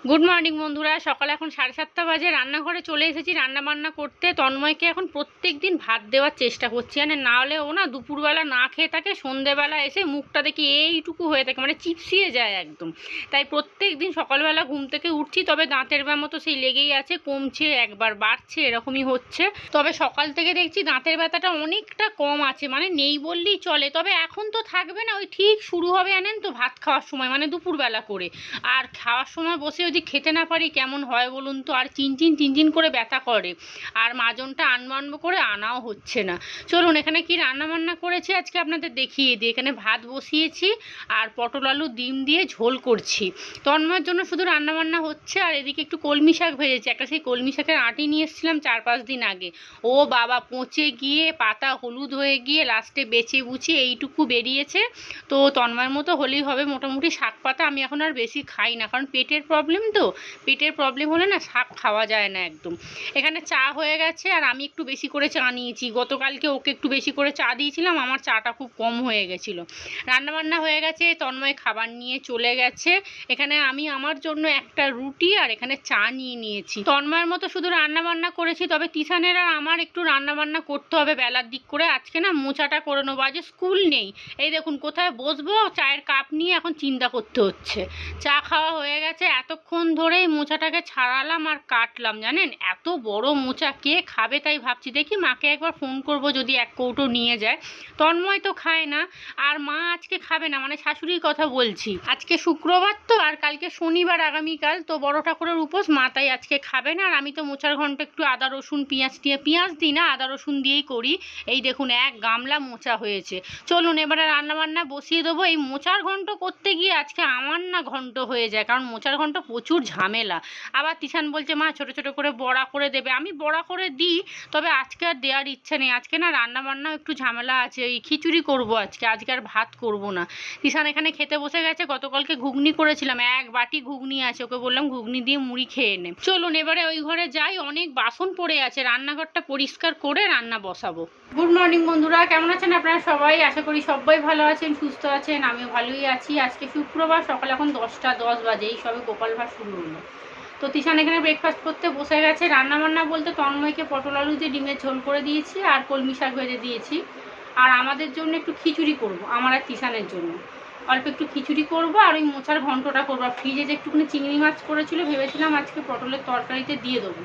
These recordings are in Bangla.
গুড মর্নিং বন্ধুরা। সকালে এখন 7:30 বাজে। রান্নাঘরে চলে এসেছি রান্না বান্না করতে। তন্ময়কে এখন প্রত্যেক দিন ভাত দেওয়ার চেষ্টা করছি, মানে না হলে ও না দুপুরবেলা না খেয়ে থাকে, সন্ধেবেলা এসে মুখটা দেখি এইটুকু হয়ে থাকে, মানে চিপসিয়ে যায় একদম। তাই প্রত্যেক দিন সকালবেলা ঘুম থেকে উঠছি, তবে দাঁতের ব্যামো তো সেই লেগেই আছে, কমছে একবার বাড়ছে, এরকমই হচ্ছে। তবে সকাল থেকে দেখছি দাঁতের ব্যথাটা অনেকটা কম আছে, মানে নেই বললেই চলে। তবে এখন তো থাকবে না, ওই ঠিক শুরু হবে জানেন তো ভাত খাওয়ার সময়, মানে দুপুরবেলা করে। আর খাওয়ার সময় বসে যদি খেতে না পারি কেমন হয় বলুন তো, আর চিনচিন করে ব্যথা করে, আর মাজনটা আনবো করে আনাও হচ্ছে না। চলুন এখানে কি রান্না বান্না করেছি আজকে আপনাদের দেখিয়ে দিই। এখানে ভাত বসিয়েছি আর পটল আলু ডিম দিয়ে ঝোল করছি। তন্ময়ের জন্য শুধু রান্না বান্না হচ্ছে। আর এদিকে একটু কলমি শাক ভেজেছি, একটা সেই কলমি শাকের আঁটি নিয়ে এসেছিলাম 4-5 দিন আগে। ও বাবা, পচে গিয়ে পাতা হলুদ হয়ে গিয়ে লাস্টে বেছে বুছিয়ে এইটুকু বেরিয়েছে। তো তন্ময়ের মতো হলেই হবে মোটামুটি। শাক পাতা আমি এখন আর বেশি খাই না, কারণ পেটের প্রবলেম, তো পেটের প্রবলেম হলে না শাক খাওয়া যায় না একদম। এখানে চা হয়ে গেছে, আর আমি একটু বেশি করে চা নিয়েছি। গতকালকে ওকে একটু বেশি করে চা দিয়েছিলাম, আমার চাটা খুব কম হয়ে গেছিলো। রান্নাবান্না হয়ে গেছে, তন্ময় খাবার নিয়ে চলে গেছে। এখানে আমি আমার জন্য একটা রুটি আর এখানে চা নিয়ে নিয়েছি। তন্ময়ের মতো শুধু রান্নাবান্না করেছি, তবে তিশানের আর আমার একটু রান্নাবান্না করতে হবে বেলার দিক করে। আজকে না মোচাটা করে নেবো, আজ স্কুল নেই। এই দেখুন কোথায় বসবো চায়ের কাপ নিয়ে এখন চিন্তা করতে হচ্ছে। চা খাওয়া হয়ে গেছে, এতক্ষণ ধরেই মোচাটাকে ছাড়ালাম আর কাটলাম। জানেন এত বড় মোচা কে খাবে, তাই ভাবছি দেখি মাকে একবার ফোন করব যদি এক কৌটো নিয়ে যায়। তন্ময় তো খায় না, আর মা আজকে খাবে না, মানে শাশুড়ির কথা বলছি। আজকে শুক্রবার তো, আর কালকে শনিবার আগামীকাল তো বড় ঠাকুরের উপোস, মা তাই আজকে খাবে না। আর আমি তো মোচার ঘন্ট একটু আদা রসুন পেঁয়াজ দিই না, আদা রসুন দিয়েই করি। এই দেখুন এক গামলা মোচা হয়েছে। চলুন এবারে রান্নাবান্না বসিয়ে দেবো। এই মোচার ঘন্ট করতে গিয়ে আজকে আমার না ঘন্ট হয়ে যায়, কারণ মোচার ঘন্ট প্রচুর ঝামেলা। আবার তিশান বলছে মা ছোটো ছোটো করে বড়া করে দেবে, আমি বড়া করে দিই, তবে আজকে আর দেওয়ার ইচ্ছা নেই। আজকে না রান্নাবান্নাও একটু ঝামেলা আছে, ওই খিচুড়ি করবো আজকে আর ভাত করব না। তিশান এখানে খেতে বসে গেছে। গতকালকে ঘুগনি করেছিলাম, এক বাটি ঘুগনি আছে, ওকে বললাম ঘুগনি দিয়ে মুড়ি খেয়ে নে। চলুন এবারে ওই ঘরে যাই, অনেক বাসন পড়ে আছে, রান্নাঘরটা পরিষ্কার করে রান্না বসাবো। গুড মর্নিং বন্ধুরা, কেমন আছেন আপনারা সবাই? আশা করি সবাই ভালো আছেন, সুস্থ আছেন, আমিও ভালোই আছি। আজকে শুক্রবার, সকাল এখন 10:10 বাজে, এই সবে গোপাল ভাত শুরু হলো। তো তিশান এখানে ব্রেকফাস্ট করতে বসে গেছে। রান্নাবান্না বলতে তন্ময়কে পটল আলু দিয়ে ডিমের ঝোল করে দিয়েছি আর কলমি শাক ভেজে দিয়েছি। আর আমাদের জন্য একটু খিচুড়ি করব, আমার আর তিশানের জন্য অল্প একটু খিচুড়ি করব, আর ওই মোচার ঘন্টটা করবো। ফ্রিজে যে একটুখানি চিংড়ি মাছ করেছিল, ভেবেছিলাম আজকে পটলের তরকারিতে দিয়ে দেবো।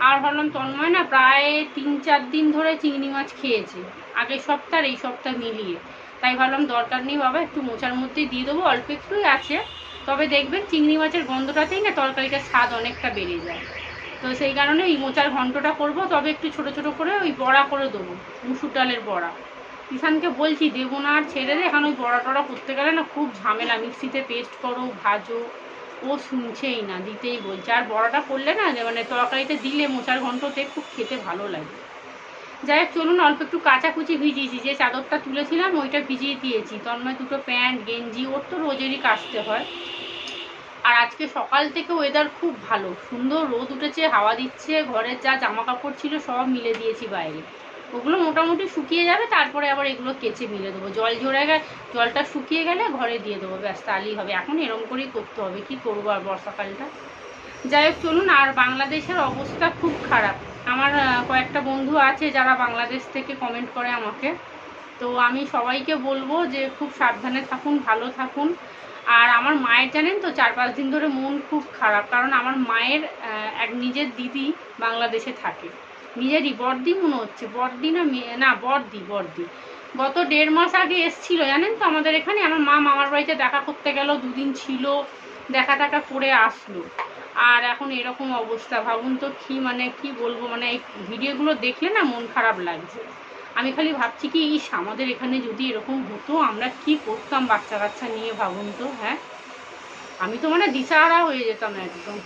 আর ভাবলাম তন্ময় না প্রায় 3-4 দিন ধরে চিংড়ি মাছ খেয়েছে, আগের সপ্তাহ আর এই সপ্তাহ মিলিয়ে। তাই ভাবলাম দরকার নেই বাবা, একটু মোচার মধ্যেই দিয়ে দেবো, অল্প একটুই আছে। তবে দেখবেন চিংড়ি মাছের গন্ধটাতেই না তরকারিটার স্বাদ অনেকটা বেড়ে যায়। তো সেই কারণে ওই মোচার ঘন্টটা করব, তবে একটু ছোট ছোট করে ওই বড়া করে দেবো, মুসুর ডালের বড়া। কিষানকে বলছি দেবো না, আর ছেড়ে দে, এখন ওই বড়া টড়া করতে গেলে না খুব ঝামেলা, মিক্সিতে পেস্ট করো ভাজো, ও শুনছেই না, দিতেই বলছে। আর বড়াটা করলে না মানে তরকারিতে দিলে মোচার ঘন্টতে খুব খেতে ভালো লাগে। যাই হোক চলুন, অল্প একটু কাচাকুচি ভিজিয়েছি, যে চাদরটা তুলেছিলাম ওইটা ভিজিয়ে দিয়েছি। তন্ময় দুটো প্যান্ট গেঞ্জি, ওর তো রোজেরই কাচতে হয়। আর আজকে সকাল থেকে ওয়েদার খুব ভালো, সুন্দর রোদ উঠেছে, হাওয়া দিচ্ছে, ঘরের যা জামা কাপড় ছিল সব মিলে দিয়েছি বাইরে। ওগুলো মোটামুটি শুকিয়ে যাবে, তারপরে আবার এগুলো কেচে মিলে দেবো। জলটা শুকিয়ে গেলে ঘরে দিয়ে দেবো, ব্যাস তাহলেই হবে। এখন এরম করেই করতে হবে, কি করবো আর বর্ষাকালটা। যাই হোক চলুন। আর বাংলাদেশের অবস্থা খুব খারাপ। আমার কয়েকটা বন্ধু আছে যারা বাংলাদেশ থেকে কমেন্ট করে আমাকে, তো আমি সবাইকে বলবো যে খুব সাবধানে থাকুন, ভালো থাকুন। আর আমার মায়ের জানেন তো 4-5 দিন ধরে মন খুব খারাপ, কারণ আমার মায়ের এক নিজের দিদি বাংলাদেশে থাকে, নিজেরই বড়দি মনে হচ্ছে, বড়দি না বড়দি গত 1.5 মাস আগে এসছিল জানেন তো আমাদের এখানে। আমার মা মামার বাড়িতে দেখা করতে গেল, 2 দিন ছিল, দেখা টাকা করে আসলো। আর এখন এরকম অবস্থা, ভাবুন তো কি বলবো, মানে এই ভিডিওগুলো দেখলে না মন খারাপ লাগছে। আমি খালি ভাবছি কি আমাদের এখানে যদি এরকম হতো, আমরা কি করতাম বাচ্চা কাচ্চা নিয়ে, ভাবুন তো। হ্যাঁ, আমি তো মানে দিশাহারা হয়ে যেতাম একদম।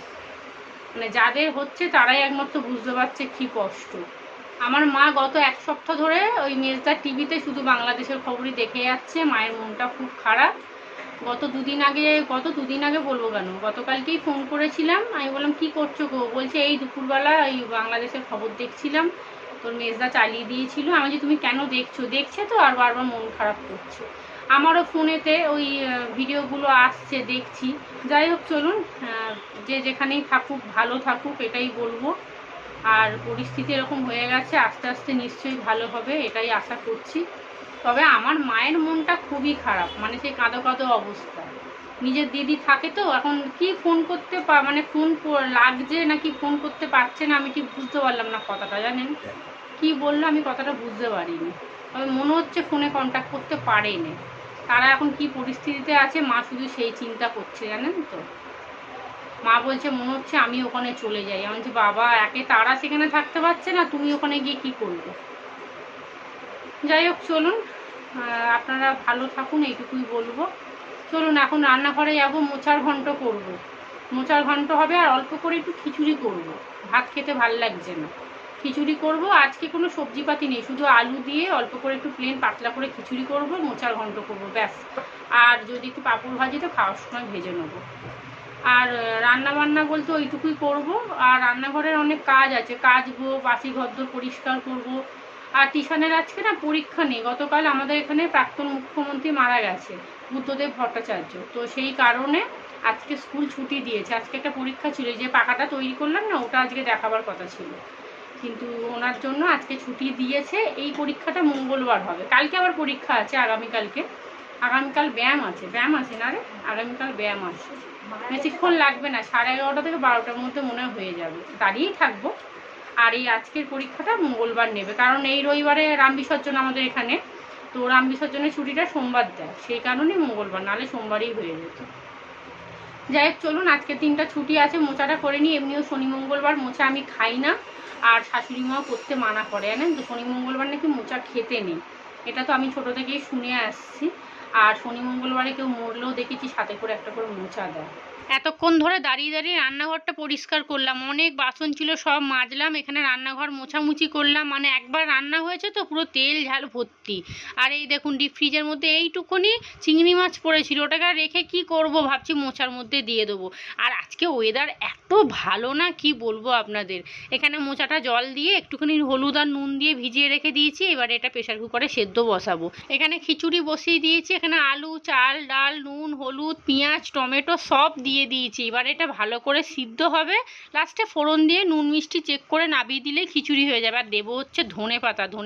মানে যাদের হচ্ছে তারাই একমাত্র বুঝতে পারছে কি কষ্ট। আমার মা গত 1 সপ্তাহ ধরে ওই মেজদার টিভিতে শুধু বাংলাদেশের খবরই দেখে যাচ্ছে, মায়ের মনটা খুব খারাপ। গত দুদিন আগে বলবো কেন, গতকালকেই ফোন করেছিলাম, আমি বললাম কি করছো গো, বলছে এই দুপুরবেলা এই বাংলাদেশের খবর দেখছিলাম, তোর মেজদা চালিয়ে দিয়েছিল। আমি যে তুমি কেন দেখছো, দেখছে তো আর বারবার মন খারাপ করছে। আমারও ফোনেতে ওই ভিডিওগুলো আসছে, দেখছি। যাই হোক চলুন, যে যেখানেই থাকুক ভালো থাকুক এটাই বলবো। আর পরিস্থিতি এরকম হয়ে গেছে, আস্তে আস্তে নিশ্চয়ই ভালো হবে এটাই আশা করছি। তবে আমার মায়ের মনটা খুবই খারাপ, মানে সেই কাঁদো কাঁদো অবস্থা। নিজের দিদি থাকে তো, এখন কি ফোন করতে মানে ফোন লাগছে নাকি ফোন করতে পারছে না আমি ঠিক বুঝতে পারলাম না কথাটা, জানেন কি বললো আমি কথাটা বুঝতে পারিনি। তবে মনে হচ্ছে ফোনে কন্ট্যাক্ট করতে পারেনি। তারা এখন কি পরিস্থিতিতে আছে মা শুধু সেই চিন্তা করছে, জানেন তো। মা বলছে মনে হচ্ছে আমি ওখানে চলে যাই। আমি বলছি বাবা, একে তারা সেখানে থাকতে পারছে না, তুমি ওখানে গিয়ে কি করবে। যাই হোক চলুন, আপনারা ভালো থাকুন এইটুকুই বলবো। চলুন এখন রান্নাঘরে যাবো, মোচার ঘন্ট করব। মোচার ঘন্ট হবে আর অল্প করে একটু খিচুড়ি করব। ভাত খেতে ভাল লাগছে না, খিচুড়ি করব। আজকে কোনো সবজিপাতি নেই, শুধু আলু দিয়ে অল্প করে একটু প্লেন পাতলা করে খিচুড়ি করব, মোচার ঘন্ট করব, ব্যাস। আর যদি একটু পাঁপড় ভাজি তো খাওয়ার সময় ভেজে নেবো। আর রান্না বান্না বলতে ওইটুকুই করব। আর রান্নাঘরের অনেক কাজ আছে, কাচবো, বাসি ঘরদোর পরিষ্কার করব। আর টিশানের আজকে না পরীক্ষা নেই, গতকাল আমাদের এখানে প্রাক্তন মুখ্যমন্ত্রী মারা গেছে, বুদ্ধদেব ভট্টাচার্য। তো সেই কারণে আজকে স্কুল ছুটি দিয়েছে। আজকে একটা পরীক্ষা ছিল, যে পাকাটা তৈরি করলাম না ওটা আজকে দেখাবার কথা ছিল, কিন্তু ওনার জন্য আজকে ছুটি দিয়েছে। এই পরীক্ষাটা মঙ্গলবার হবে, কালকে আবার পরীক্ষা আছে, আগামীকাল ব্যায়াম আছে না রে, আগামীকাল ব্যায়াম আছে। বেশিক্ষণ লাগবে না, 11:30 থেকে 12টার মধ্যে মনে হয়ে যাবে, দাঁড়িয়েই থাকবো। আর এই আজকের পরীক্ষাটা মঙ্গলবার নেবে, কারণ এই রবিবারে রাম বিসর্জন আমাদের এখানে, তো রাম বিসর্জনের ছুটিটা সোমবার দেয়, সেই কারণেই মঙ্গলবার, নাহলে সোমবারই হয়ে যেত। যাই হোক চলুন, আজকের দিনটা ছুটি আছে, মোচাটা করে নিই। এমনিও শনি মঙ্গলবার মোচা আমি খাই না, আর শাশুড়ি মাও করতে মানা করে, জানেন তো, শনি মঙ্গলবার নাকি মোচা খেতে নেই। এটা তো আমি ছোট থেকেই শুনে আসছি। আর শনি মঙ্গলবারে কেউ মরলেও দেখেছি সাথে করে একটা করে মোচা দেয়। এতক্ষণ ধরে দাঁড়িয়ে দাঁড়িয়ে রান্নাঘরটা পরিষ্কার করলাম, অনেক বাসন ছিল সব মাজলাম, এখানে রান্নাঘর মোছামুছি করলাম। মানে একবার রান্না হয়েছে তো পুরো তেল ঝাল ভর্তি। আর এই দেখুন ডিপ ফ্রিজের মধ্যে এইটুকুনি চিংড়ি মাছ পড়েছিল, ওটাকে রেখে কি করব ভাবছি মোছার মধ্যে দিয়ে দেবো। আর আজকে ওয়েদার এত ভালো না কি বলবো আপনাদের। এখানে মোচাটা জল দিয়ে একটুখানি হলুদ আর নুন দিয়ে ভিজিয়ে রেখে দিয়েছি, এবারে এটা প্রেশার কুকারে সেদ্ধ বসাবো। এখানে খিচুড়ি বসিয়ে দিয়েছি, এখানে আলু, চাল, ডাল, নুন, হলুদ, পেঁয়াজ, টমেটো সব দিয়ে দিয়েছি। এবার এটা ভালো করে সিদ্ধ হবে, লাস্টে ফোড়ন দিয়ে নুন মিষ্টি চেক করে নাবিয়ে দিলেই খিচুড়ি হয়ে যাবে। আর দেবো হচ্ছে ধনে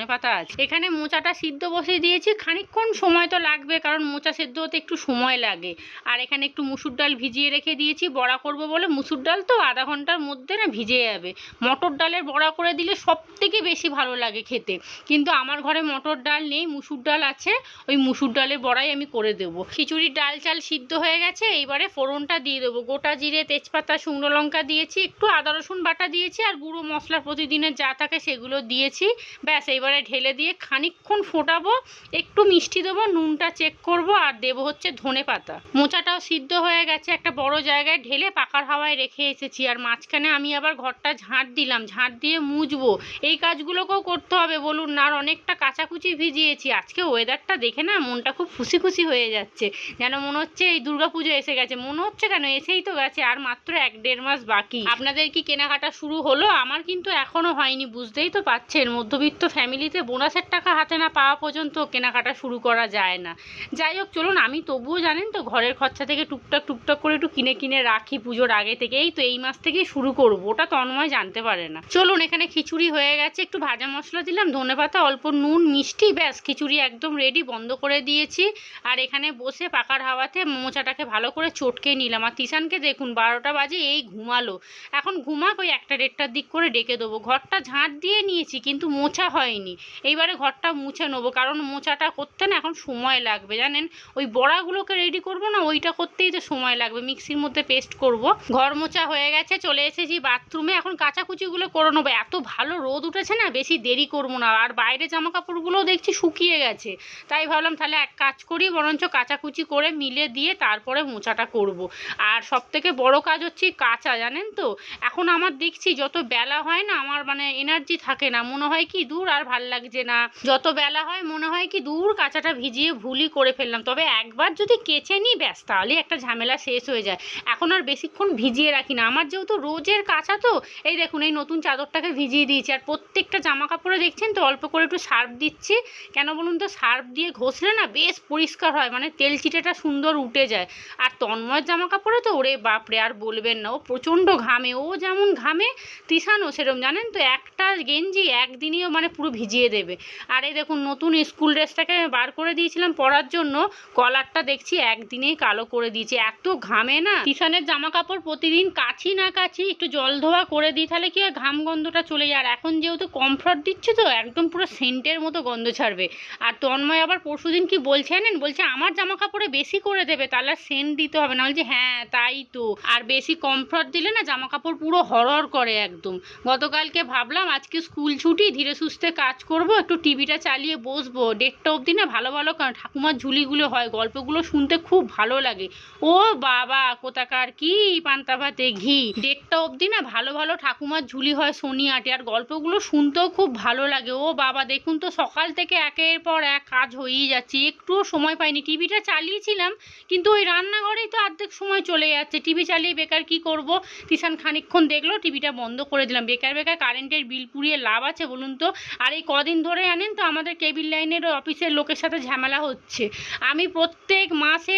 পাতা আছে। এখানে মোচাটা সিদ্ধ বসিয়ে দিয়েছি, খানিকক্ষণ সময় তো লাগবে, কারণ মোচা সেদ্ধ হতে একটু সময় লাগে। আর এখানে একটু মুসুর ডাল ভিজিয়ে রেখে দিয়েছি, বড়া করব বলে। মুসুর ডাল তো আধা ঘন্টার মধ্যে না ভিজে যাবে। মটর ডালের বড়া করে দিলে সব থেকে বেশি ভালো লাগে খেতে, কিন্তু আমার ঘরে মটর ডাল নেই, মুসুর ডাল আছে, ওই মুসুর ডালের বড়াই আমি করে দেবো। খিচুড়ির ডাল চাল সিদ্ধ হয়ে গেছে, এইবারে ফোড়নটা দিয়ে দেবো। গোটা জিরে, তেজপাতা, শুকনো লঙ্কা দিয়েছি, একটু আদা রসুন বাটা দিয়েছি, আর গুঁড়ো মশলা প্রতিদিনের যা থাকে সেগুলো দিয়েছি। ব্যাস এইবারে ঢেলে দিয়ে খানিকক্ষণ ফোটাবো, একটু মিষ্টি দেবো, নুনটা চেক করব, আর দেবো হচ্ছে ধনে পাতা। মোচাটাও সিদ্ধ হয়ে গেছে, একটা বড় জায়গায় ঢেলে পাকার হাওয়ায় রেখে এসেছি। আর মাঝখানে আমি আবার ঘরটা ঝাঁট দিলাম, ঝাঁট দিয়ে মুছবো। এই কাজগুলোকেও করতে হবে বলুন না। আর অনেকটা কাচাকুচি ভিজিয়েছি। আজকে ওয়েদারটা দেখে না মনটা খুব খুশি খুশি হয়ে যাচ্ছে, যেন মনে হচ্ছে এই দুর্গাপুজো এসে গেছে। মনে হচ্ছে কেন, এসেই তো গেছে, আর মাত্র 1-1.5 মাস বাকি। আপনাদের কি কেনাকাটা শুরু হলো? আমার কিন্তু এখনো হয়নি, বুঝতেই তো পাচ্ছেন, মধ্যবিত্ত ফ্যামিলিতে বোনাসের টাকা হাতে না পাওয়া পর্যন্ত কেনাকাটা শুরু করা যায় না। যাই হোক চলুন, আমি তবুও জানেন তো ঘরের খরচা থেকে টুকটাক করে একটু কিনে রাখি পুজোর আগে থেকে। এই তো এই মাস থেকেই শুরু করবো, ওটা তন্ময় জানতে পারে না। চলুন, এখানে খিচুড়ি হয়ে গেছে, একটু ভাজা মশলা দিলাম, ধনেপাতা, অল্প নুন, মিষ্টি, ব্যাস খিচুড়ি একদম রেডি, বন্ধ করে দিয়েছি। আর এখানে বসে পাকার হাওয়াতে মোচাটাকে ভালো করে চটকে নিলাম। আর তিশানকে দেখুন 12টা বাজে এই ঘুমালো, এখন ঘুমাক, ওই 1টা-1.5টার দিক করে ডেকে দেবো। ঘরটা ঝাঁট দিয়ে নিয়েছি কিন্তু মোছা হয়নি, এইবারে ঘরটা মুছে নেবো, কারণ মোচাটা করতে না এখন সময় লাগবে জানেন। ওই বড়াগুলোকে রেডি করবো না, ওইটা করতেই তো সময় লাগবে, মিক্সির মধ্যে পেস্ট করব। ঘর মোছা হয়ে গেছে, চলে এসেছি বাথরুমে, এখন কাচাকুচিগুলো করে নেবো। এত ভালো রোদ উঠেছে না, বেশি দেরি করবো না। আর বাইরে জামা কাপড়গুলোও দেখছি শুকিয়ে গেছে, তাই ভাবলাম তাহলে এক কাজ করি, বরঞ্চ কাচাকুচি করে মিলে দিয়ে তারপরে মোছাটা করব। আর সব থেকে বড় কাজ হচ্ছে কাচা, জানেন তো। এখন আমার দেখছি যত বেলা হয় না, আমার মানে এনার্জি থাকে না, মনে হয় কি দূর আর ভাল লাগছে না। যত বেলা হয় মনে হয় কি দূর কাচাটা ভিজিয়ে ভুলই করে ফেললাম। তবে একবার যদি কেচে নিই ব্যাস, তাহলে একটা ঝামেলা শেষ হয়ে যায়। এখন আর বেশিক্ষণ ভিজিয়ে রাখি না, আমার যেহেতু রোজের কাঁচা তো এই দেখুন এই নতুন চাদরটাকে ভিজিয়ে দিয়েছি। আর প্রত্যেকটা জামা কাপড়ে দেখছেন তো অল্প করে একটু সার্ফ দিচ্ছি। কেন বলুন তো, সার্ফ দিয়ে ঘষলে না বেশ পরিষ্কার হয়, মানে তেল চিটেটা সুন্দর উঠে যায়। আর তন্ময়ের জামা কাপড়ে তো ওরে বাপরে আর বলবেন না, ও প্রচণ্ড ঘামে। ও যেমন ঘামে তিশানও সেরকম, জানেন তো, একটা গেঞ্জি একদিনেও মানে পুরো ভিজিয়ে দেবে। আর এই দেখুন নতুন স্কুল ড্রেসটাকে বার করে দিয়েছিলাম পরার জন্য, কলারটা দেখছি একদিনেই কালো করে দিয়েছে, এত ঘামে না। তিশানের জামা কাপড় প্রতিদিন কাছি না কাছি একটু জল ধোয়া করে দিই, তাহলে কি হয় ঘাম গন্ধটা চলে যায়। আর এখন যেহেতু কমফর্ট দিচ্ছে তো একদম পুরো সেন্টের মতো গন্ধ ছাড়বে। আর তন্ময় আবার পরশুদিন কি বলছে জানেন, বলছে আমার জামা কাপড়ে বেশি করে দেবে, তাহলে সেন্ট দিতে হবে না। বলছে হ্যাঁ তাই তো, আর বেশি কমফর্ট দিলে না জামা কাপড় পুরো হরহর করে একদম। গতকালকে ভাবলাম আজকে স্কুল ছুটি, ধীরে সুস্থে কাজ করব, একটু টিভিটা চালিয়ে বসবো, 1:30 অবধি না ভালো ভালো ঠাকুমার ঝুলিগুলো হয়, গল্পগুলো শুনতে খুব ভালো লাগে। ও বাবা কোথাকার কি পান্তা ভাতে ঘি, 1:30 অবধি না ভালো ভালো ঠাকুমার ঝুলি হয় শনি আটে, আর গল্পগুলো শুনতেও খুব ভালো লাগে। ও বাবা দেখুন তো সকাল থেকে একের পর এক কাজ হয়েই যাচ্ছে, একটুও সময় পাইনি। টিভিটা চালিয়েছিলাম কিন্তু ওই রান্নাঘরেই তো অর্ধেক সময় চলে যাচ্ছে, টিভি চালিয়ে বেকার কি করব। তিশান খানিকক্ষণ দেখলো, টিভিটা বন্ধ করে দিলাম। বেকার বেকার কারেন্টের বিল পুড়িয়ে লাভ আছে বলুন তো। আর এই কদিন ধরে জানেন তো আমাদের কেবিল লাইনের অফিসের লোকের সাথে ঝামেলা হচ্ছে। আমি প্রত্যেক মাসে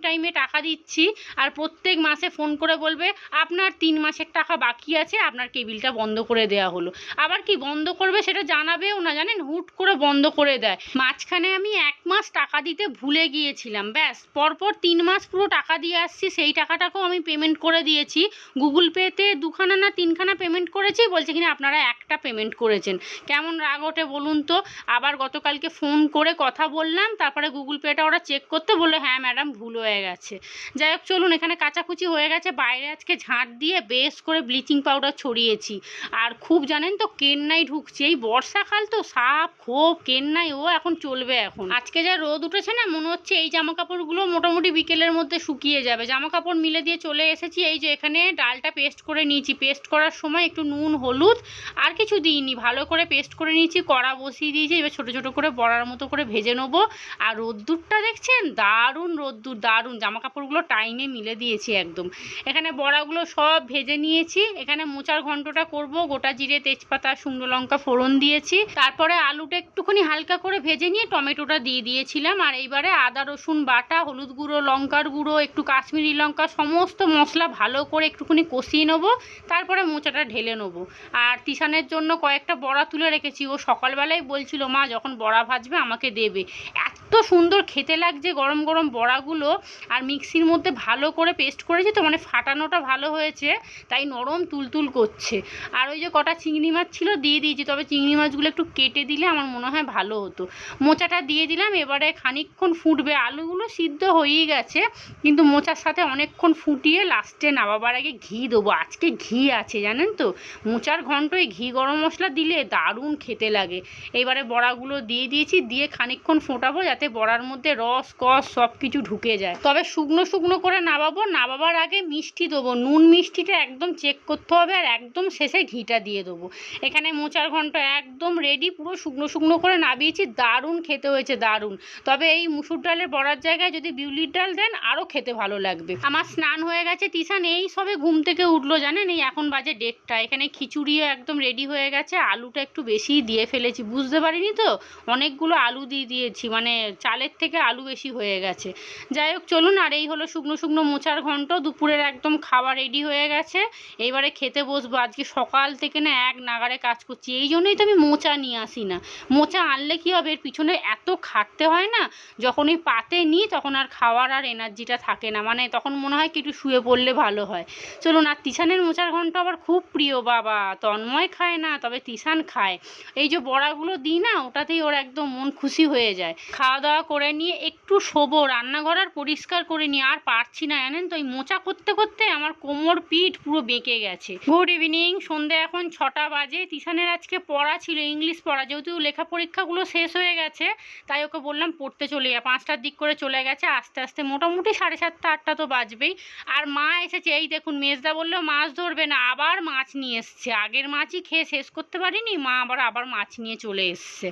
টাইমে টাকা দিচ্ছি, আর প্রত্যেক মাসে ফোন করে বলবে আপনার 3 মাসের টাকা বাকি আছে, আপনার কেবিলটা বন্ধ করে দেওয়া হলো। আবার কি বন্ধ করবে সেটা জানাবেও না, জানেন, হুট করে বন্ধ করে দেয়। মাঝখানে আমি 1 মাস টাকা দিতে ভুলে গিয়েছিলাম, ব্যাস পরপর 3 মাস পুরো টাকা দিয়ে আসছি। সেই টাকাটাকেও আমি পেমেন্ট করে দিয়েছি, গুগল পেতে 2খানা না 3খানা পেমেন্ট করেছি, বলছে কিনা আপনারা একটা পেমেন্ট করেছেন। কেমন রাগ ওঠে বলুন তো। আবার গতকালকে ফোন করে কথা বললাম, তারপরে গুগল পেটা ওরা চেক করতে বললো হ্যাঁ ম্যাডাম ভুল হয়ে গেছে। যাই হোক চলুন, এখানে কাচাকুচি হয়ে গেছে, বাইরে আজকে ঝাঁট দিয়ে বেশ করে ব্লিচিং পাউডার ছড়িয়েছি। আর খুব জানেন তো কেন্নাই ঢুকছে, এই বর্ষাকাল তো সাপ খোপ কেন্নাই ও এখন চলবে। এখন আজকে যা রোদ উঠেছে না, মনে হচ্ছে এই জামা কাপড়গুলো মোটামুটি বিকেলের মধ্যে শুকিয়ে যাবে। জামা কাপড় মিলে দিয়ে চলে এসেছি। এই যে এখানে ডালটা পেস্ট করে নিয়েছি, পেস্ট করার সময় একটু নুন হলুদ আর কিছু দিইনি, ভালো করে পেস্ট করে নিয়েছি, কড়া বসিয়ে দিয়েছি। এবার ছোটো ছোটো করে বড়ার মতো করে ভেজে নেবো। আর রোদ্দুরটা দেখছেন, দারুণ রোদ্দুর, দারুণ। জামা কাপড়গুলো টাইমে মিলে দিয়েছি একদম। এখানে বড়াগুলো সব ভেজে নিয়েছি। এখানে মোচার ঘন্টটা করব, গোটা জিরে তেজপাতা শুকনো লঙ্কা ফোড়ন দিয়েছি। তারপরে আলুটা একটুখানি হালকা করে ভেজে নিয়ে টমেটোটা দিয়ে দিয়েছিলাম। আর এইবারে আদা রসুন বাটা, হলুদ গুঁড়ো, লঙ্কার গুঁড়ো, একটু কাশ্মীরি লঙ্কা, সমস্ত মশলা ভালো করে একটুখানি কষিয়ে নেবো। তারপরে মোচাটা ঢেলে নেবো। আর তিশানের জন্য কয়েকটা বড়া তুলে রেখেছি, ও সকালবেলায় বলছিল মা যখন বড়া ভাজবে আমাকে দেবে। এত সুন্দর খেতে লাগছে গরম গরম বড়াগুলো। আর মিক্সির মধ্যে ভালো করে পেস্ট করেছি তো, মানে ফাটানোটা ভালো হয়েছে, তাই নরম তুলতুল করছে। আর ওই যে কটা চিংড়ি মাছ ছিল দিয়ে দিয়েছি, তবে চিংড়ি মাছগুলো একটু কেটে দিলে আমার মনে হয় ভালো হতো। মোচাটা দিয়ে দিলাম, এবারে খানিকক্ষণ ফুটবে। আলুগুলো সিদ্ধ হয়েই গেছে, কিন্তু মোচার সাথে অনেকক্ষণ ফুটিয়ে লাস্টে নামাবার আগে ঘি দেবো। আজকে ঘি আছে জানেন তো, মোচার ঘন্টয় ঘি গরম মশলা দিলে দারুণ খেতে লাগে। এবারে বড়াগুলো দিয়ে দিয়েছি, দিয়ে খানিকক্ষণ ফোটাবো যাতে বড়ার মধ্যে রস কস সব কিছু ঢুকে যায়। তবে শুকনো শুকনো করে নামাবো, নামাবার আগে মিষ্টি দেবো, নুন মিষ্টিটা একদম চেক করতে হবে, আর একদম শেষে ঘিটা দিয়ে দেবো। এখানে মোচার ঘন্ট একদম রেডি, পুরো শুকনো শুকনো করে নামিয়েছি, দারুণ খেতে হয়েছে, দারুণ। তবে এই মুসুর ডালের বড়ার জায়গায় যদি বিউলির ডাল দেন আরও খেতে ভালো লাগবে। আমার স্নান হয়ে গেছে, তিশান এই সবে ঘুম থেকে উঠলো জানেন, এই এখন বাজে 1:30। এখানে খিচুড়িও একদম রেডি হয়ে গেছে, আলুটা একটু বেশিই দিয়ে ফেলেছি, বুঝতে পারিনি তো অনেকগুলো আলু দিয়ে দিয়েছি, মানে চালের থেকে আলু বেশি হয়ে গেছে। যাই হোক চলুন, আর এই হলো শুকনো শুকনো মোচার ঘন্ট, দুপুরের একদম খাবার রেডি হয়ে গেছে। এইবারে খেতে বসবো। আজকে সকাল থেকে না এক নাগারে কাজ করছি, এই জন্যই তো আমি মোচা নিয়ে আসি না। মোচা আনলে কি হবে, এর পিছনে এত খাটতে হয় না, যখন ওই পাতে নিই তখন আর খাওয়ার আর এনার্জিটা থাকে না, মানে তখন মনে হয় কি একটু শুয়ে পড়লে ভালো হয়। চলুন। আর তিশানের মোচার ঘন্ট আবার খুব প্রিয়, বাবা তন্ময় খায় না তবে তিশান খায়। এই যে বড়াগুলো দিই না, ওটাতেই ওর একদম মন খুশি হয়ে যায়। খাওয়া দাওয়া করে নিয়ে একটু শোবো, রান্নাঘর আর পরিষ্কার করে নিয়ে আর পারছি না জানেন তো, এই মোচা করতে করতে আমার কোমর পিঠ পুরো বেঁকে গেছে। গুড ইভিনিং, সন্ধ্যে এখন 6টা বাজে। তিশানের আজকে পড়া ছিল, ইংলিশ পড়া, যেহেতু লেখা পরীক্ষাগুলো শেষ হয়ে গেছে তাই ওকে বললাম পড়তে চলে যা। 5টার দিক করে চলে গেছে, আস্তে আস্তে মোটামুটি 7:30 8টা তো বাজবেই। আর মা এসেছে, এই দেখুন মেজদা বললো মাছ ধরবে না, আবার মাছ নিয়ে এসছে। আগের মাছই খেয়ে শেষ করতে পারিনি, মা আবার মাছ নিয়ে চলে এসছে।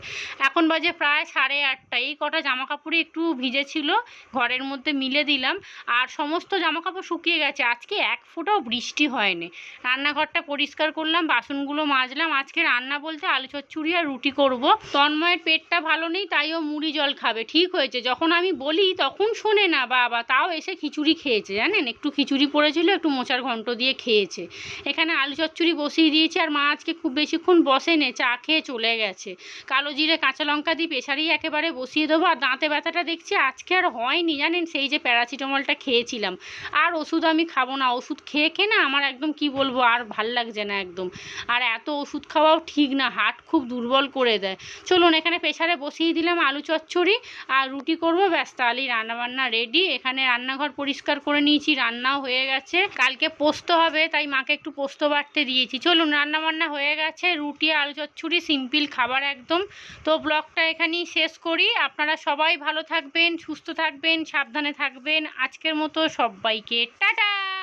এখন বাজে প্রায় 8:30। এই কটা জামা কাপড়ই একটু ভিজে ছিল, ঘরের মধ্যে মিলে দিলাম। আর সমস্ত জামা কাপড় শুকিয়ে গেছে। আজকে 1 ফুট ফোঁটাও বৃষ্টি হয়নি। রান্নাঘরটা পরিষ্কার করলাম, বাসনগুলো মাজলাম। আজকে রান্না বলতে আলু চচ্চড়ি আর রুটি করব। তন্ময়ের পেটটা ভালো নেই, তাই ও মুড়ি জল খাবে। ঠিক হয়েছে, যখন আমি বলি তখন শোনে না বাবা, তাও এসে খিচুড়ি খেয়েছে জানেন, একটু খিচুড়ি পড়েছিল, একটু মোচার ঘন্ট দিয়ে খেয়েছে। এখানে আলু চচ্চড়ি বসিয়ে দিয়েছি, আর মা আজকে খুব বেশিক্ষণ বসেনি, চা খেয়ে চলে গেছে। কালো জিরে কাঁচা লঙ্কা দিয়ে প্রেসারেই একেবারে বসিয়ে দেবো। আর দাঁতে ব্যথাটা দেখছি আজকে আর হয়নি জানেন, সেই যে প্যারাসিটামলটা খেয়েছিলাম। আর ওষুধ আমি খাবো না, ওষুধ খেয়ে খেয়ে না আমার একদম কি বলবো, আর ভাল লাগছে না একদম। আর এত ওষুধ খাওয়াও ঠিক না, হার্ট খুব দুর্বল করে দেয়। চলুন, এখানে প্রেসারে বসিয়ে দিলাম আলু চচ্চড়ি আর রুটি করবো, ব্যাস তাহলেই রান্নাবান্না রেডি। এখানে রান্নাঘর পরিষ্কার করে নিয়েছি, রান্নাও হয়ে গেছে। কালকে পোস্ত হবে, তাই মাকে একটু পোস্ত বাটতে দিয়েছি। চলুন, রান্নাবান্না হয়ে গেছে, রুটি আলু চচ্চড়ি, সিম্পল খাবার একদম। তো ব্লগটা এখানেই শেষ করি। আপনারা সবাই ভালো থাকবেন, সুস্থ থাকবেন, সাবধানে থাকবেন। আজকের মতো সবাইকে টাটা।